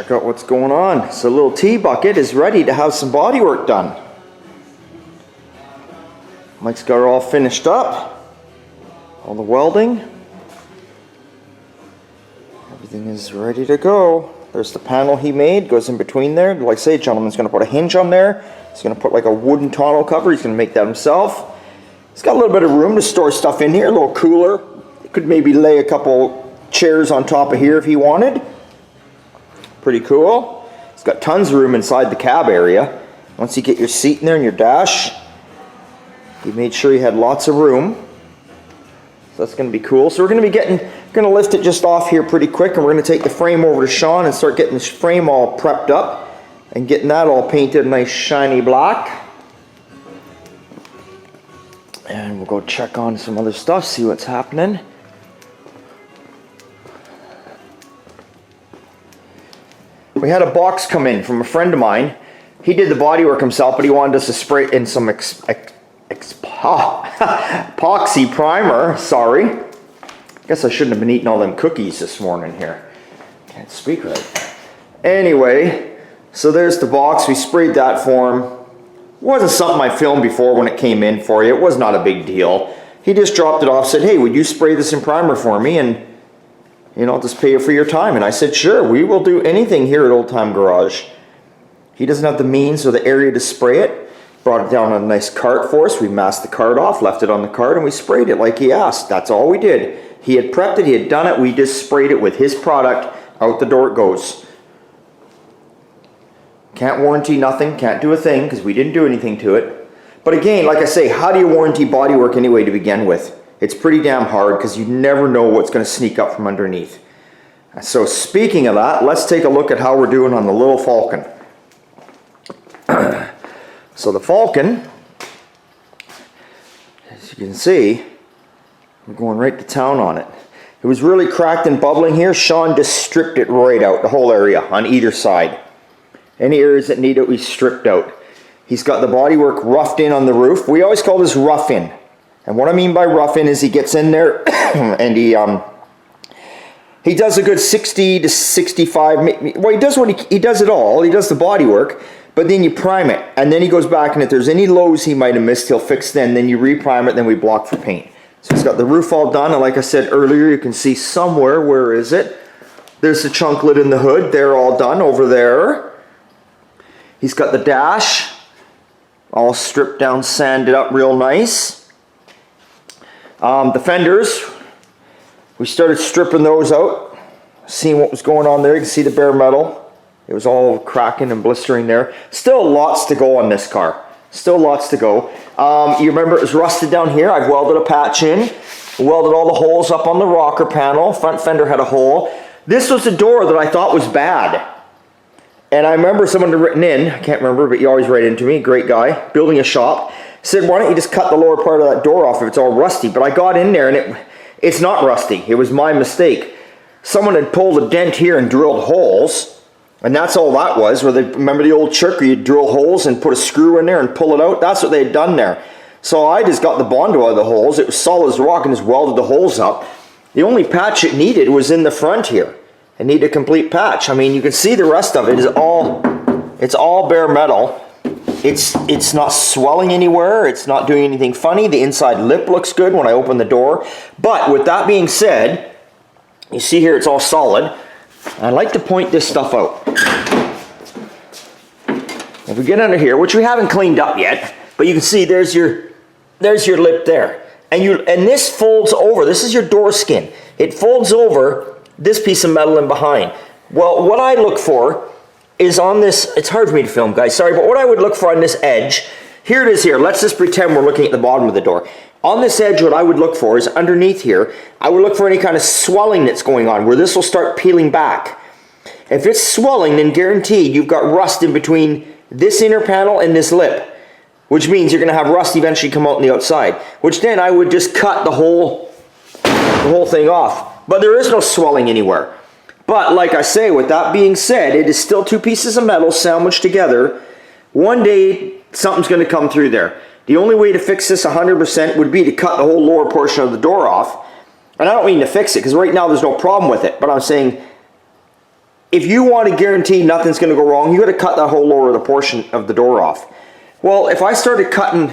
check out what's going on. So little T-bucket is ready to have some body work done. Mike's got it all finished up. All the welding. Everything is ready to go. There's the panel he made, goes in between there. Like I say, gentleman's going to put a hinge on there. He's going to put like a wooden tonneau cover. He's going to make that himself. He's got a little bit of room to store stuff in here, a little cooler. He could maybe lay a couple chairs on top of here if he wanted. Pretty cool. It's got tons of room inside the cab area. Once you get your seat in there and your dash, he made sure he had lots of room. So that's going to be cool. So we're going to lift it just off here pretty quick, and we're going to take the frame over to Sean and start getting this frame all prepped up and getting that all painted nice shiny black. And we'll go check on some other stuff, see what's happening. We had a box come in from a friend of mine. He did the bodywork himself, but he wanted us to spray it in some epoxy primer. Sorry. Guess I shouldn't have been eating all them cookies this morning here. Can't speak right. Anyway, so there's the box. We sprayed that for him. It wasn't something I filmed before when it came in for you. It was not a big deal. He just dropped it off, said, hey, would you spray this in primer for me? And, you know, I'll just pay you for your time. And I said, sure, we will do anything here at Old Time Garage. He doesn't have the means or the area to spray it. Brought it down on a nice cart for us. We masked the cart off, left it on the cart, and we sprayed it like he asked. That's all we did. He had prepped it, he had done it, we just sprayed it with his product. Out the door it goes. Can't warranty nothing, can't do a thing, because we didn't do anything to it. But again, like I say, how do you warranty bodywork anyway to begin with? It's pretty damn hard, because you never know what's going to sneak up from underneath. So speaking of that, let's take a look at how we're doing on the little Falcon. So the Falcon, as you can see, we're going right to town on it. It was really cracked and bubbling here. Sean just stripped it right out, the whole area on either side. Any areas that need it, we stripped out. He's got the bodywork roughed in on the roof. We always call this rough in. And what I mean by rough in is he gets in there and he does a good 60 to 65. Well, he does he does it all. He does the bodywork, but then you prime it, and then he goes back, and if there's any lows he might have missed, he'll fix then you reprime it, then we block for paint. So he's got the roof all done, and like I said earlier, you can see somewhere, where is it? There's the chunk lid in the hood. They're all done over there. He's got the dash all stripped down, sanded up real nice. The fenders, we started stripping those out, seeing what was going on there. You can see the bare metal. It was all cracking and blistering there. Still lots to go on this car. Still lots to go. You remember it was rusted down here. I've welded a patch in. Welded all the holes up on the rocker panel. Front fender had a hole. This was a door that I thought was bad. And I remember someone had written in, I can't remember, but you always write into me, great guy, building a shop, said, why don't you just cut the lower part of that door off if it's all rusty? But I got in there and it's not rusty. It was my mistake. Someone had pulled a dent here and drilled holes, and that's all that was. Remember the old trick where you drill holes and put a screw in there and pull it out? That's what they had done there. So I just got the Bondo out of the holes. It was solid as rock and just welded the holes up. The only patch it needed was in the front here. It needed a complete patch. I mean, you can see the rest of it is it's all bare metal. It's not swelling anywhere. It's not doing anything funny. The inside lip looks good when I open the door. But with that being said, you see here it's all solid. I like to point this stuff out. If we get under here, which we haven't cleaned up yet, but you can see there's your lip there. And this folds over. This is your door skin. It folds over this piece of metal in behind. Well, what I look for is on this, it's hard for me to film, guys, sorry, but what I would look for on this edge, here it is here, let's just pretend we're looking at the bottom of the door. On this edge, what I would look for is underneath here, I would look for any kind of swelling that's going on, where this will start peeling back. If it's swelling, then guaranteed you've got rust in between this inner panel and this lip, which means you're going to have rust eventually come out on the outside, which then I would just cut the whole thing off. But there is no swelling anywhere. But like I say, with that being said, it is still two pieces of metal sandwiched together. One day, something's going to come through there. The only way to fix this 100% would be to cut the whole lower portion of the door off. And I don't mean to fix it, because right now there's no problem with it. But I'm saying, if you want to guarantee nothing's going to go wrong, you got to cut that whole lower the portion of the door off. Well, if I started cutting,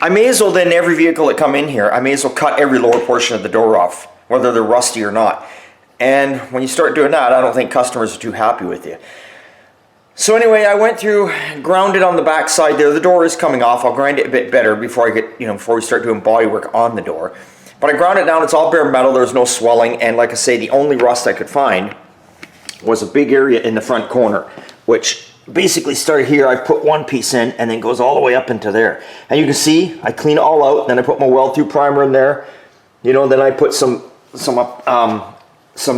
I may as well then every vehicle that come in here, I may as well cut every lower portion of the door off, whether they're rusty or not. And when you start doing that, I don't think customers are too happy with you. So anyway, I went through, ground it on the back side there. The door is coming off. I'll grind it a bit better before I get, before we start doing body work on the door. But I ground it down. It's all bare metal. There's no swelling. And like I say, the only rust I could find was a big area in the front corner, which basically started here. I put one piece in and then goes all the way up into there. And you can see I clean it all out. Then I put my weld-through primer in there. Then I put some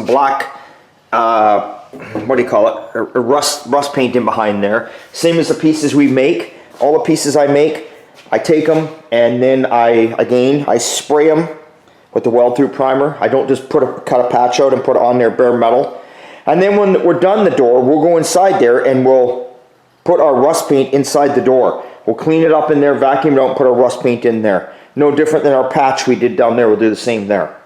black, what do you call it? Rust paint in behind there. Same as the pieces we make. All the pieces I make, I take them and then I spray them with the weld-through primer. I don't just cut a patch out and put it on there bare metal. And then when we're done the door, we'll go inside there and we'll put our rust paint inside the door. We'll clean it up in there, vacuum it out, and put our rust paint in there. No different than our patch we did down there. We'll do the same there.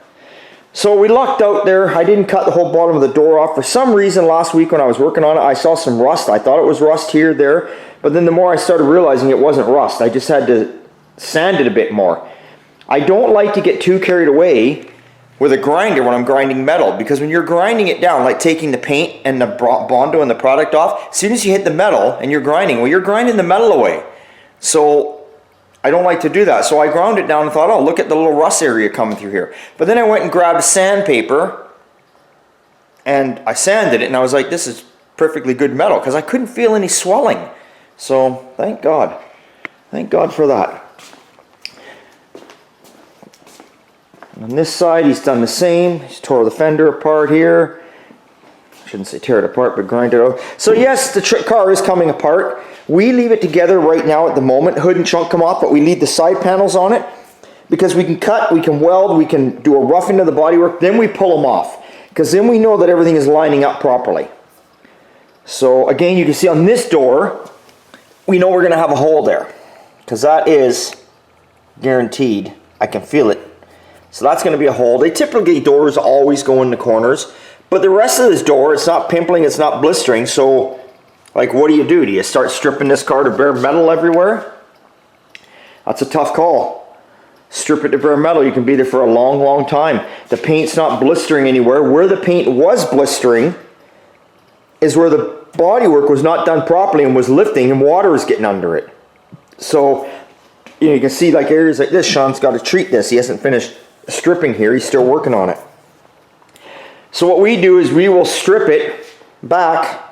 So we lucked out there. I didn't cut the whole bottom of the door off. For some reason last week when I was working on it, I saw some rust. I thought it was rust here, there. But then the more I started realizing it wasn't rust, I just had to sand it a bit more. I don't like to get too carried away with a grinder when I'm grinding metal, because when you're grinding it down, like taking the paint and the Bondo and the product off, as soon as you hit the metal and you're grinding, well, you're grinding the metal away. So I don't like to do that. So I ground it down and thought, oh, look at the little rust area coming through here. But then I went and grabbed sandpaper and I sanded it, and I was like, this is perfectly good metal, because I couldn't feel any swelling. So thank God. Thank God for that. On this side, he's done the same. He's tore the fender apart here. Shouldn't say tear it apart, but grind it out. So yes, the car is coming apart. We leave it together right now at the moment. Hood and trunk come off, but we leave the side panels on it because we can cut, we can weld, we can do a roughing of the bodywork. Then we pull them off, because then we know that everything is lining up properly. So again, you can see on this door, we know we're going to have a hole there, because that is guaranteed. I can feel it. So that's going to be a hole. They typically, doors always go in the corners, but the rest of this door, it's not pimpling, it's not blistering. So like, what do? Do you start stripping this car to bare metal everywhere? That's a tough call. Strip it to bare metal, you can be there for a long, long time. The paint's not blistering anywhere. Where the paint was blistering is where the bodywork was not done properly and was lifting and water was getting under it. So you can see like areas like this, Sean's got to treat this. He hasn't finished stripping here, he's still working on it. So what we do is we will strip it back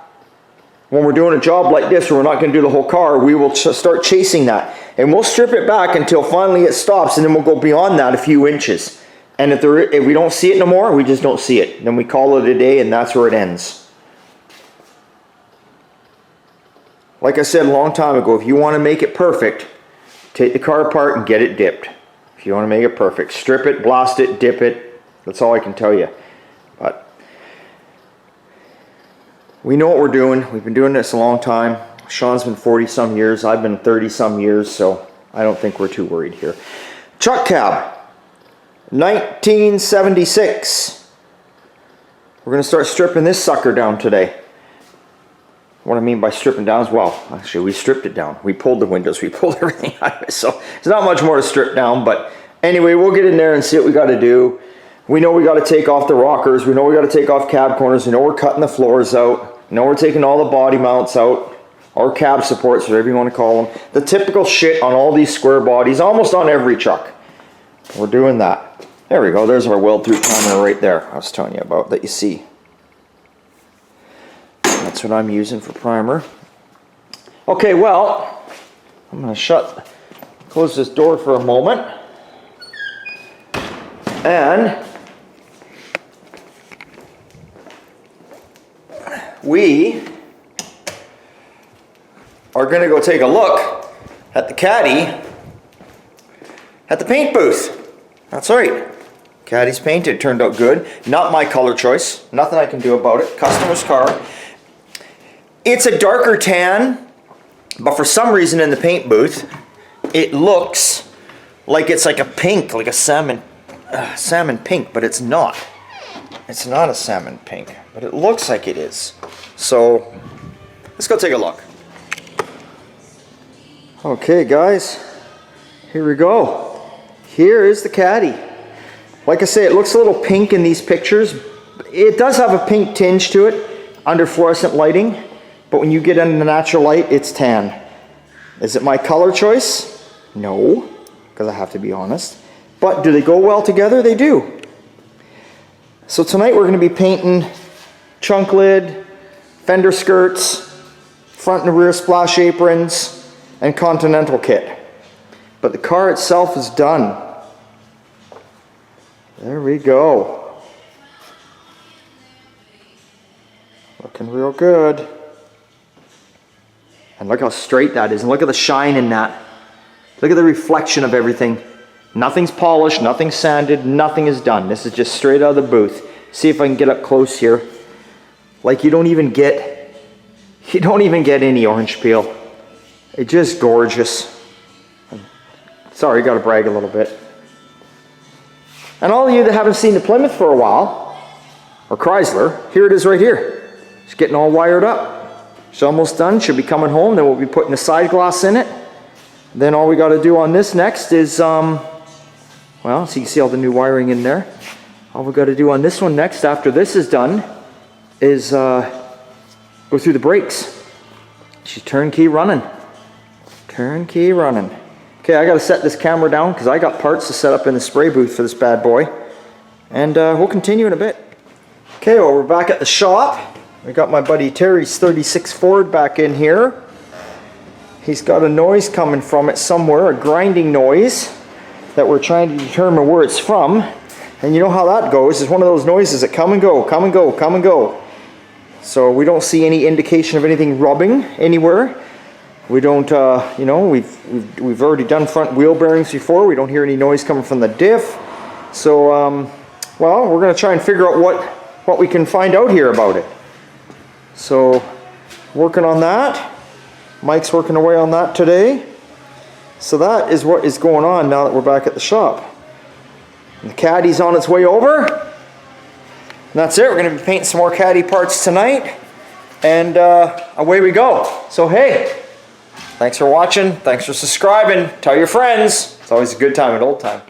when we're doing a job like this where we're not going to do the whole car. We will start chasing that, and we'll strip it back until finally it stops, and then we'll go beyond that a few inches. And if we don't see it no more, we just don't see it. Then we call it a day, and that's where it ends. Like I said a long time ago, if you want to make it perfect, take the car apart and get it dipped. If you want to make it perfect, strip it, blast it, dip it. That's all I can tell you. But we know what we're doing. We've been doing this a long time. Sean's been 40-some years. I've been 30-some years, so I don't think we're too worried here. Truck cab, 1976. We're going to start stripping this sucker down today. What I mean by stripping down is, well, actually we stripped it down. We pulled the windows, we pulled everything out of it. So there's not much more to strip down, but anyway, we'll get in there and see what we got to do. We know we got to take off the rockers. We know we got to take off cab corners. We know we're cutting the floors out. We know we're taking all the body mounts out, or cab supports, whatever you want to call them. The typical shit on all these square bodies, almost on every truck. We're doing that. There we go. There's our weld-through primer right there I was telling you about that you see. That's what I'm using for primer. Okay, well, I'm going to close this door for a moment. And we are going to go take a look at the Caddy at the paint booth. That's right. Caddy's painted. Turned out good. Not my color choice. Nothing I can do about it. Customer's car. It's a darker tan, but for some reason in the paint booth, it looks like it's like a pink, like a salmon pink, but it's not. It's not a salmon pink, but it looks like it is. So let's go take a look. Okay guys, here we go. Here is the Caddy. Like I say, it looks a little pink in these pictures. It does have a pink tinge to it under fluorescent lighting, but when you get under the natural light, it's tan. Is it my color choice? No, because I have to be honest. But do they go well together? They do. So tonight we're going to be painting trunk lid, fender skirts, front and rear splash aprons, and Continental kit. But the car itself is done. There we go. Looking real good. And look how straight that is, and look at the shine in that. Look at the reflection of everything. Nothing's polished, nothing's sanded, nothing is done. This is just straight out of the booth. See if I can get up close here. Like you don't even get any orange peel. It's just gorgeous. Sorry, gotta brag a little bit. And all of you that haven't seen the Plymouth for a while, or Chrysler, here it is right here. It's getting all wired up. It's almost done, should be coming home. Then we'll be putting the side glass in it. Then all we gotta do on this next is, well, so you can see all the new wiring in there. All we gotta do on this one next, after this is done, is go through the brakes. She's turnkey running. Turnkey running. Okay, I gotta set this camera down because I got parts to set up in the spray booth for this bad boy. And we'll continue in a bit. Okay, well we're back at the shop. We got my buddy Terry's 36 Ford back in here. He's got a noise coming from it somewhere, a grinding noise that we're trying to determine where it's from. And you know how that goes. It's one of those noises that come and go, come and go, come and go. So we don't see any indication of anything rubbing anywhere. We don't, you know, we've already done front wheel bearings before. We don't hear any noise coming from the diff. So, well, we're going to try and figure out what we can find out here about it. So, working on that. Mike's working away on that today. So that is what is going on now that we're back at the shop. And the Caddy's on its way over. And that's it. We're going to be painting some more Caddy parts tonight. And away we go. So, hey. Thanks for watching. Thanks for subscribing. Tell your friends. It's always a good time, an old time.